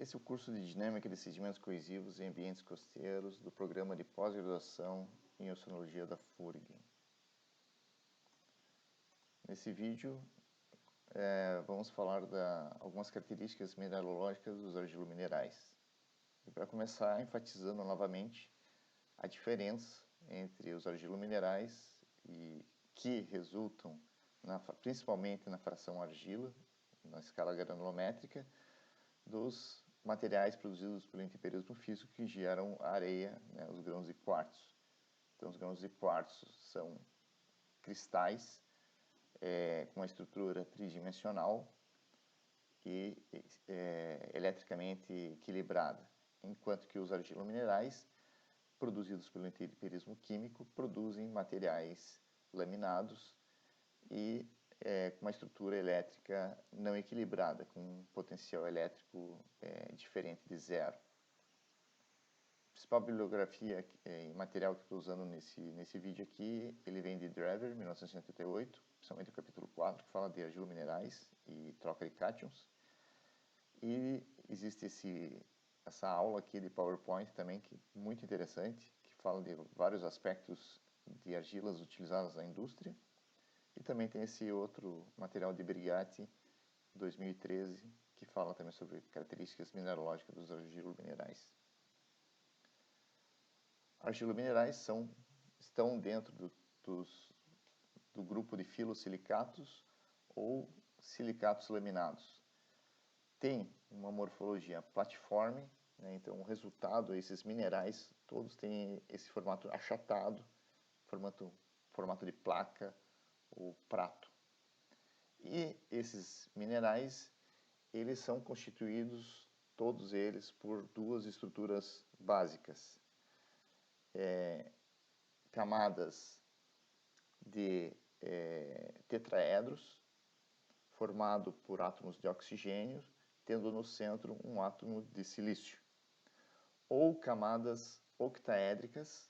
Esse é o curso de Dinâmica de Sedimentos Coesivos em Ambientes Costeiros do programa de pós-graduação em Oceanologia da FURG. Nesse vídeo, vamos falar de algumas características mineralógicas dos argilominerais. E para começar, enfatizando novamente a diferença entre os argilominerais que resultam principalmente na fração argila, na escala granulométrica, dos materiais produzidos pelo intemperismo físico que geram a areia, né, os grãos de quartzo. Então, os grãos de quartzo são cristais com uma estrutura tridimensional e eletricamente equilibrada, enquanto que os argilominerais, produzidos pelo intemperismo químico, produzem materiais laminados e com uma estrutura elétrica não equilibrada, com um potencial elétrico diferente de zero. A principal bibliografia e material que estou usando nesse vídeo aqui, ele vem de Drever, 1978, principalmente o capítulo 4, que fala de argilominerais e troca de cátions. E existe essa aula aqui de PowerPoint também, que é muito interessante, que fala de vários aspectos de argilas utilizadas na indústria. E também tem esse outro material de Brigatti, 2013, que fala também sobre características mineralógicas dos argilominerais. Argilominerais estão dentro do grupo de filosilicatos ou silicatos laminados. Tem uma morfologia platiforme, né? Então o resultado, esses minerais todos têm esse formato achatado, formato de placa ou prato. E esses minerais, eles são constituídos, todos eles, por duas estruturas básicas. Camadas de tetraedros, formado por átomos de oxigênio, tendo no centro um átomo de silício. Ou camadas octaédricas,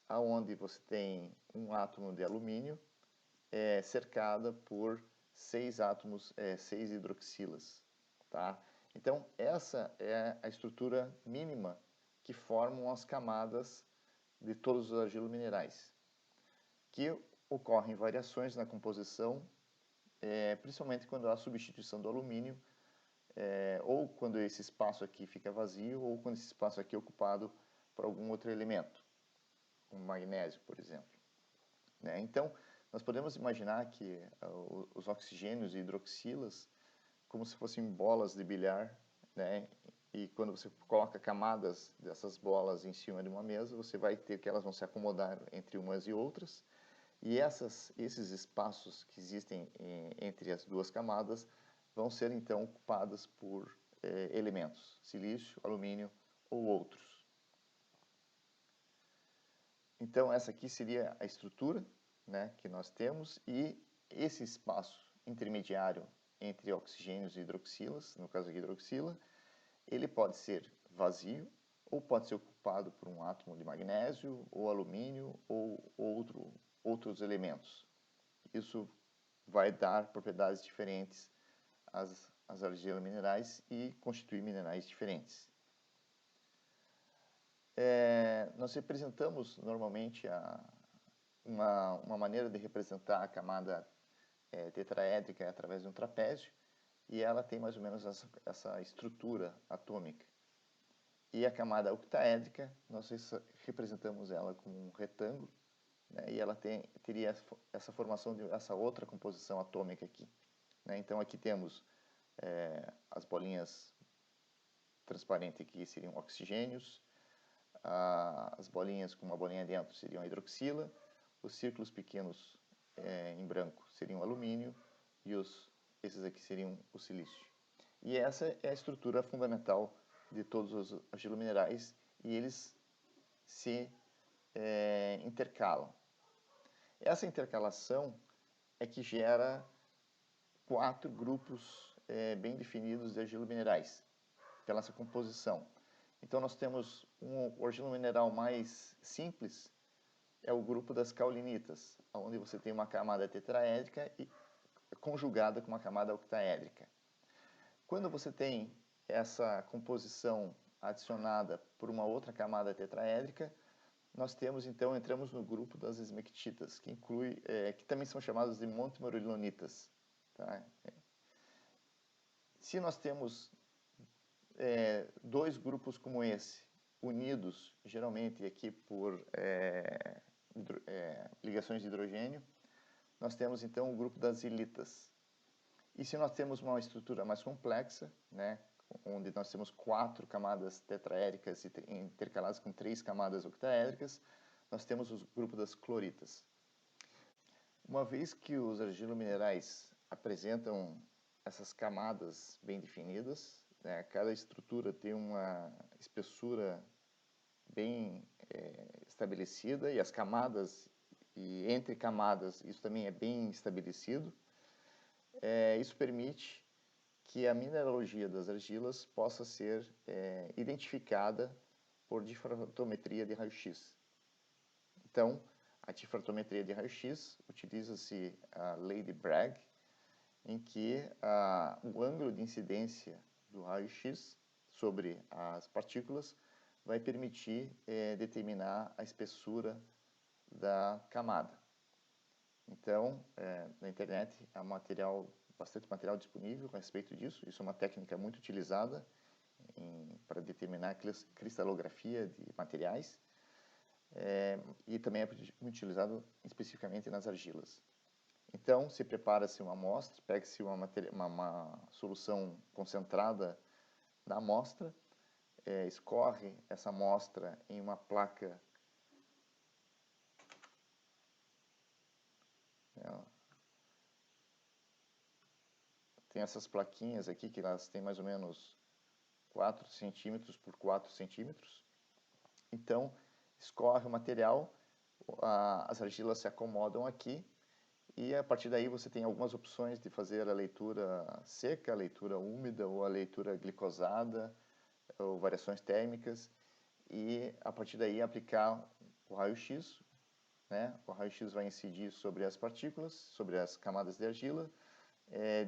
aonde você tem um átomo de alumínio cercada por 6 átomos, 6 hidroxilas. Tá? Então, essa é a estrutura mínima que formam as camadas de todos os argilominerais, que ocorrem variações na composição, principalmente quando há substituição do alumínio, ou quando esse espaço aqui fica vazio, ou quando esse espaço aqui é ocupado por algum outro elemento, como magnésio, por exemplo. Né? Então, nós podemos imaginar que os oxigênios e hidroxilas como se fossem bolas de bilhar, né? E quando você coloca camadas dessas bolas em cima de uma mesa, você vai ter que elas vão se acomodar entre umas e outras, e esses espaços que existem entre as duas camadas vão ser então ocupados por elementos, silício, alumínio ou outros. Então essa aqui seria a estrutura, né, que nós temos, e esse espaço intermediário entre oxigênios e hidroxilas, no caso aqui hidroxila, ele pode ser vazio ou pode ser ocupado por um átomo de magnésio ou alumínio ou outros elementos. Isso vai dar propriedades diferentes às argilominerais e constituir minerais diferentes. Nós representamos normalmente uma maneira de representar a camada tetraédrica através de um trapézio, e ela tem mais ou menos essa estrutura atômica. E a camada octaédrica, nós representamos ela como um retângulo, né, e ela teria essa formação de essa outra composição atômica aqui. Né? Então aqui temos as bolinhas transparentes aqui seriam oxigênios, as bolinhas com uma bolinha dentro seriam a hidroxila, os círculos pequenos em branco seriam alumínio e esses aqui seriam o silício. E essa é a estrutura fundamental de todos os argilominerais, e eles se intercalam. Essa intercalação é que gera 4 grupos bem definidos de argilominerais, pela essa composição. Então nós temos o argilomineral mais simples, é o grupo das caulinitas, onde você tem uma camada tetraédrica e conjugada com uma camada octaédrica. Quando você tem essa composição adicionada por uma outra camada tetraédrica, nós temos, então, entramos no grupo das esmectitas, que inclui, que também são chamadas de montmorillonitas. Tá? Se nós temos dois grupos como esse, unidos, geralmente aqui por ligações de hidrogênio, nós temos, então, o grupo das ilitas. E se nós temos uma estrutura mais complexa, né, onde nós temos 4 camadas tetraédricas intercaladas com 3 camadas octaédricas, nós temos o grupo das cloritas. Uma vez que os argilominerais apresentam essas camadas bem definidas, né, cada estrutura tem uma espessura bem estabelecida, e as camadas, e entre camadas, isso também é bem estabelecido. Isso permite que a mineralogia das argilas possa ser identificada por difratometria de raio-x. Então, a difratometria de raio-x utiliza-se a lei de Bragg, em que o ângulo de incidência do raio-x sobre as partículas vai permitir determinar a espessura da camada. Então, na internet há bastante material disponível a respeito disso. Isso é uma técnica muito utilizada para determinar a cristalografia de materiais, e também é muito utilizado especificamente nas argilas. Então, se prepara-se uma amostra, pega-se uma solução concentrada na amostra, escorre essa amostra em uma placa tem essas plaquinhas aqui, que elas têm mais ou menos 4 centímetros por 4 centímetros. Então, escorre o material, as argilas se acomodam aqui, e a partir daí você tem algumas opções de fazer a leitura seca, a leitura úmida, ou a leitura glicosada, ou variações térmicas, e a partir daí aplicar o raio-x, né? O raio-x vai incidir sobre as partículas, sobre as camadas de argila.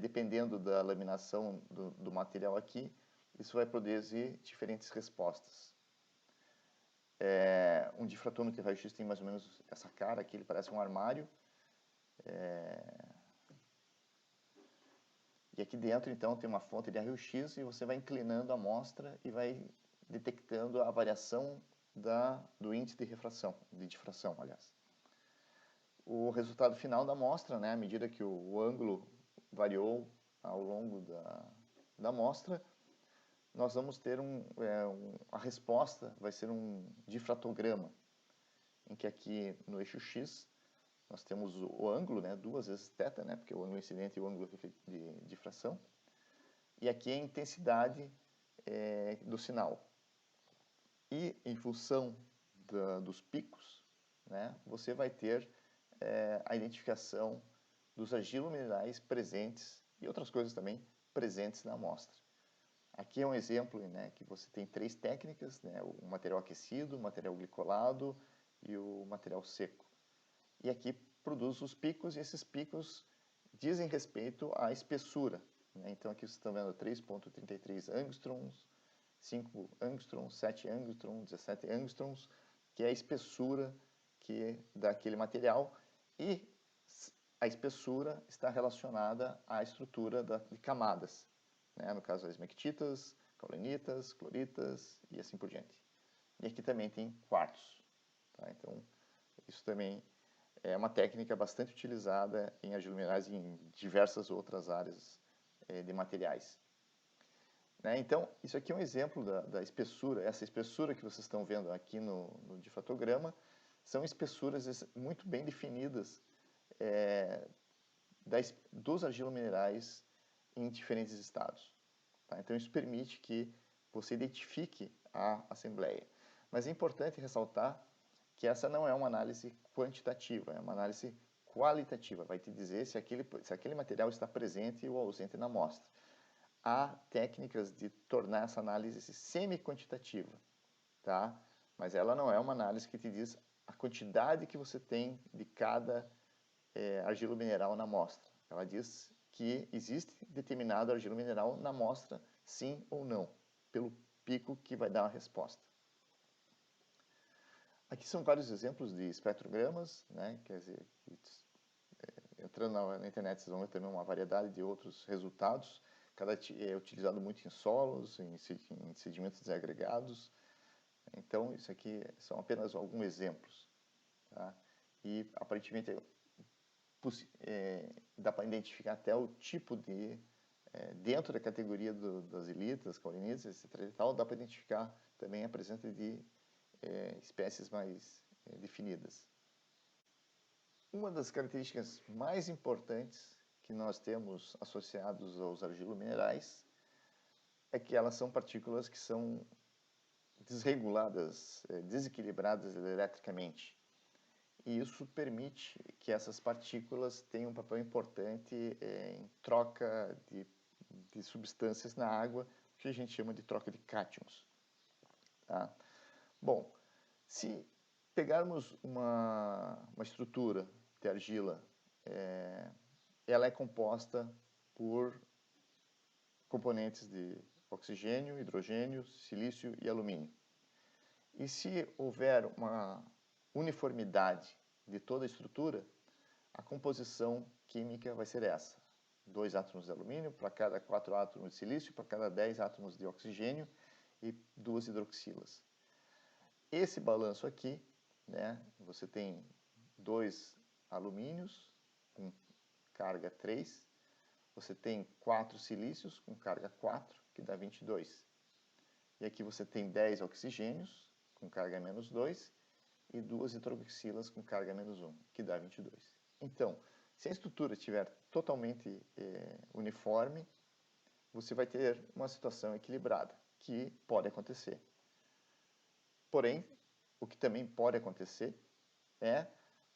Dependendo da laminação do material aqui, isso vai produzir diferentes respostas. Um difratômetro de raio-x tem mais ou menos essa cara aqui, ele parece um armário. E aqui dentro, então, tem uma fonte de raio-x, e você vai inclinando a amostra e vai detectando a variação do índice de refração, de difração, aliás. O resultado final da amostra, né, à medida que o ângulo variou ao longo da amostra, nós vamos ter a resposta vai ser um difratograma, em que aqui no eixo X nós temos o ângulo, né, 2 vezes θ, né, porque o ângulo incidente e o ângulo de difração, e aqui a intensidade do sinal. E em função dos picos, né, você vai ter a identificação dos argilominerais presentes e outras coisas também presentes na amostra. Aqui é um exemplo, né, que você tem 3 técnicas, né, o material aquecido, o material glicolado e o material seco. E aqui produz os picos, e esses picos dizem respeito à espessura. Né? Então aqui vocês estão vendo 3,33 angstroms, 5 angstroms, 7 angstroms, 17 angstroms, que é a espessura daquele material, e a espessura está relacionada à estrutura de camadas, né? No caso, as esmectitas, caulinitas, cloritas e assim por diante. E aqui também tem quartos. Tá? Então, isso também é uma técnica bastante utilizada em argilominerais e em diversas outras áreas de materiais. Né? Então, isso aqui é um exemplo da espessura. Essa espessura que vocês estão vendo aqui no difratograma são espessuras muito bem definidas dos argilominerais em diferentes estados. Tá? Então, isso permite que você identifique a assembleia. Mas é importante ressaltar que essa não é uma análise quantitativa, é uma análise qualitativa. Vai te dizer se aquele material está presente ou ausente na amostra. Há técnicas de tornar essa análise semi-quantitativa, tá? Mas ela não é uma análise que te diz a quantidade que você tem de cada argilomineral na amostra. Ela diz que existe determinado argilomineral na amostra sim ou não, pelo pico que vai dar a resposta. Aqui são vários exemplos de espectrogramas, né? Quer dizer, entrando na internet vocês vão ver também uma variedade de outros resultados. Cada é utilizado muito em solos, em sedimentos desagregados. Então, isso aqui são apenas alguns exemplos. Tá? E, aparentemente, dá para identificar até o tipo de... dentro da categoria das ilíteras, caulinitas, etc. e tal, dá para identificar também a presença de espécies mais definidas. Uma das características mais importantes que nós temos associados aos argilominerais é que elas são partículas que são desreguladas, desequilibradas eletricamente. E isso permite que essas partículas tenham um papel importante em troca de substâncias na água, que a gente chama de troca de cátions. Tá? Bom, se pegarmos uma estrutura de argila, ela é composta por componentes de oxigênio, hidrogênio, silício e alumínio. E se houver uma uniformidade de toda a estrutura, a composição química vai ser essa. 2 átomos de alumínio para cada 4 átomos de silício, para cada 10 átomos de oxigênio e 2 hidroxilas. Esse balanço aqui, né, você tem 2 alumínios com carga 3, você tem 4 silícios com carga 4, que dá 22. E aqui você tem 10 oxigênios com carga menos 2 e 2 hidroxilas com carga menos 1, que dá 22. Então, se a estrutura estiver totalmente uniforme, você vai ter uma situação equilibrada, que pode acontecer. Porém, o que também pode acontecer é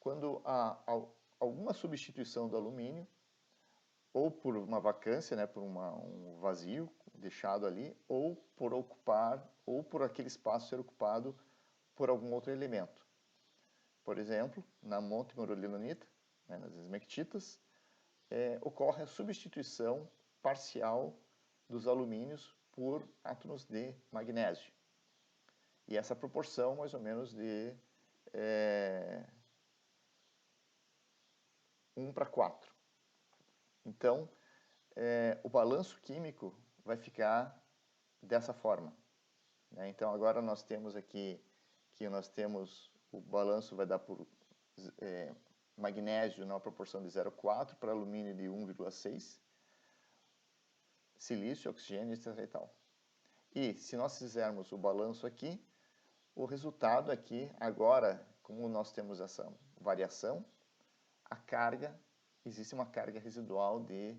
quando há alguma substituição do alumínio, ou por uma vacância, né, por um vazio deixado ali, ou por aquele espaço ser ocupado por algum outro elemento. Por exemplo, na montemorillonita, né, nas esmectitas, ocorre a substituição parcial dos alumínios por átomos de magnésio. E essa proporção, mais ou menos, de 1:4. Então, o balanço químico vai ficar dessa forma. Né? Então, agora nós temos aqui que nós temos o balanço vai dar por magnésio numa proporção de 0,4 para alumínio de 1,6, silício, oxigênio, etc. e tal. E se nós fizermos o balanço aqui, o resultado aqui, agora, como nós temos essa variação, a carga, existe uma carga residual de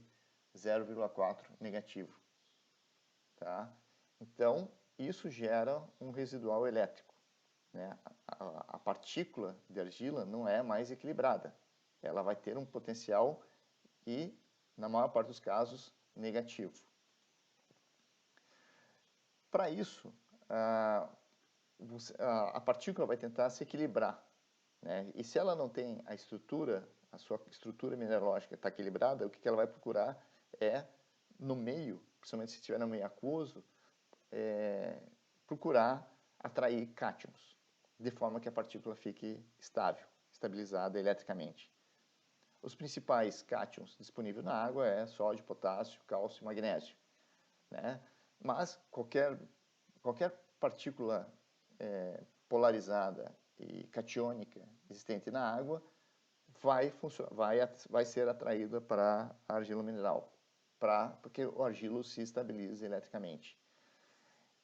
0,4 negativo. Tá? Então, isso gera um residual elétrico. Né? A partícula de argila não é mais equilibrada. Ela vai ter um potencial e, na maior parte dos casos, negativo. Para isso, a partícula vai tentar se equilibrar. Né? E se ela não tem a sua estrutura mineralógica está equilibrada, o que ela vai procurar é, no meio, principalmente se estiver no meio aquoso, procurar atrair cátions, de forma que a partícula fique estável, estabilizada eletricamente. Os principais cátions disponíveis na água é sódio, potássio, cálcio e magnésio. Né? Mas qualquer partícula polarizada e catiônica existente na água vai ser atraída para a argila mineral, porque o argilo se estabiliza eletricamente.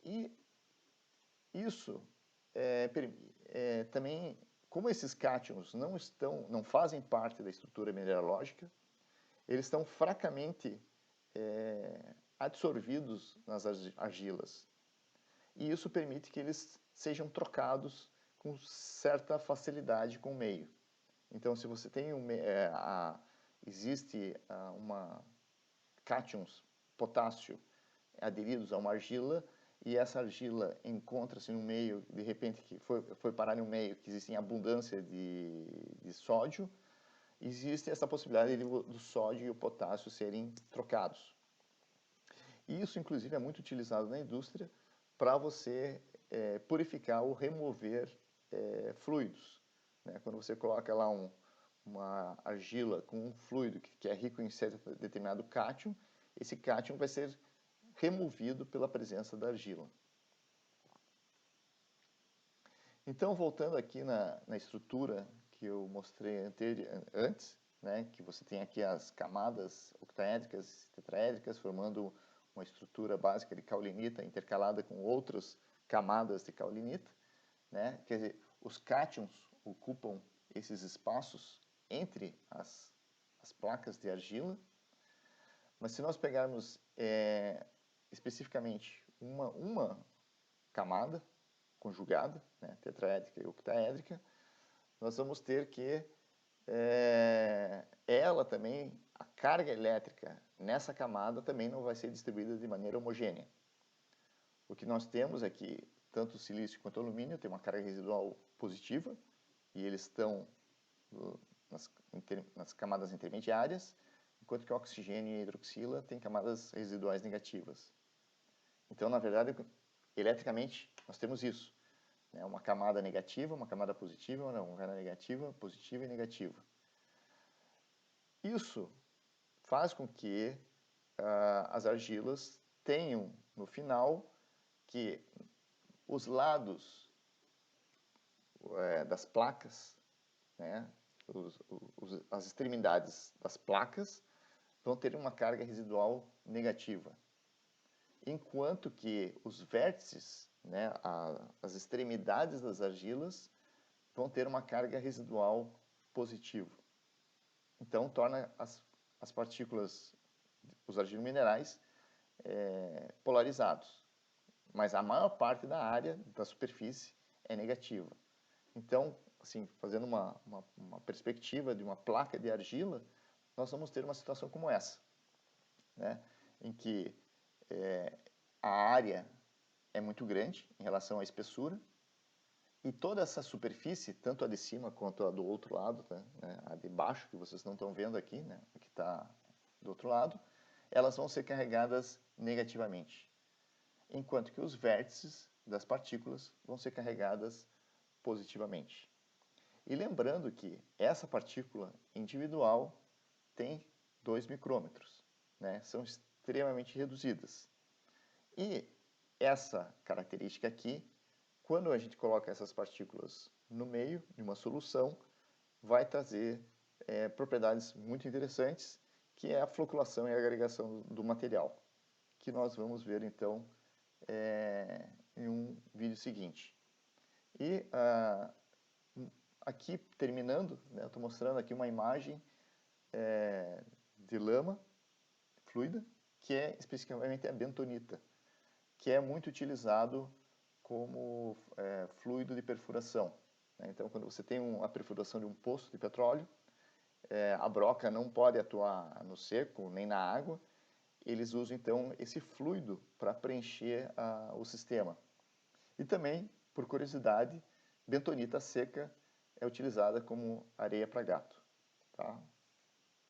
E isso também, como esses cátions não fazem parte da estrutura mineralógica, eles estão fracamente absorvidos nas argilas. E isso permite que eles sejam trocados com certa facilidade com o meio. Então, se você tem existe cátions potássio aderidos a uma argila, e essa argila encontra-se no meio, de repente, que foi parar em um meio que existe abundância de sódio, existe essa possibilidade do sódio e o potássio serem trocados. E isso, inclusive, é muito utilizado na indústria para você purificar ou remover fluidos, né? Quando você coloca lá uma argila com um fluido que é rico em certo determinado cátion, esse cátion vai ser removido pela presença da argila. Então, voltando aqui na estrutura que eu mostrei antes, né, que você tem aqui as camadas octaédricas e tetraédricas formando uma estrutura básica de caulinita intercalada com outras camadas de caulinita, né? Quer dizer, os cátions ocupam esses espaços entre as placas de argila, mas se nós pegarmos especificamente uma camada conjugada, né, tetraédrica e octaédrica, nós vamos ter que ela também, a carga elétrica nessa camada também não vai ser distribuída de maneira homogênea. O que nós temos é que tanto o silício quanto o alumínio têm uma carga residual positiva e eles estão nas camadas intermediárias, enquanto que o oxigênio e a hidroxila têm camadas residuais negativas. Então, na verdade, eletricamente, nós temos isso, né? Uma camada negativa, uma camada positiva, uma camada negativa, positiva e negativa. Isso faz com que as argilas tenham, no final, que os lados das placas, né, as extremidades das placas, vão ter uma carga residual negativa, enquanto que os vértices, né, as extremidades das argilas, vão ter uma carga residual positiva. Então, torna as partículas, os argilominerais, polarizados. Mas a maior parte da área, da superfície, é negativa. Então, assim, fazendo uma perspectiva de uma placa de argila, nós vamos ter uma situação como essa, né? Em que a área é muito grande em relação à espessura, e toda essa superfície, tanto a de cima quanto a do outro lado, tá, né, a de baixo, que vocês não estão vendo aqui, né, que está do outro lado, elas vão ser carregadas negativamente, enquanto que os vértices das partículas vão ser carregadas positivamente. E lembrando que essa partícula individual tem 2 micrômetros, né, são extremamente reduzidas. E essa característica aqui, quando a gente coloca essas partículas no meio de uma solução, vai trazer propriedades muito interessantes, que é a floculação e a agregação do material, que nós vamos ver então em um vídeo seguinte. E aqui, terminando, né, eu estou mostrando aqui uma imagem de lama fluida, que é especificamente a bentonita, que é muito utilizado como fluido de perfuração, né? Então, quando você tem a perfuração de um poço de petróleo, a broca não pode atuar no seco nem na água, eles usam então esse fluido para preencher o sistema. E também, por curiosidade, bentonita seca é utilizada como areia para gato, tá?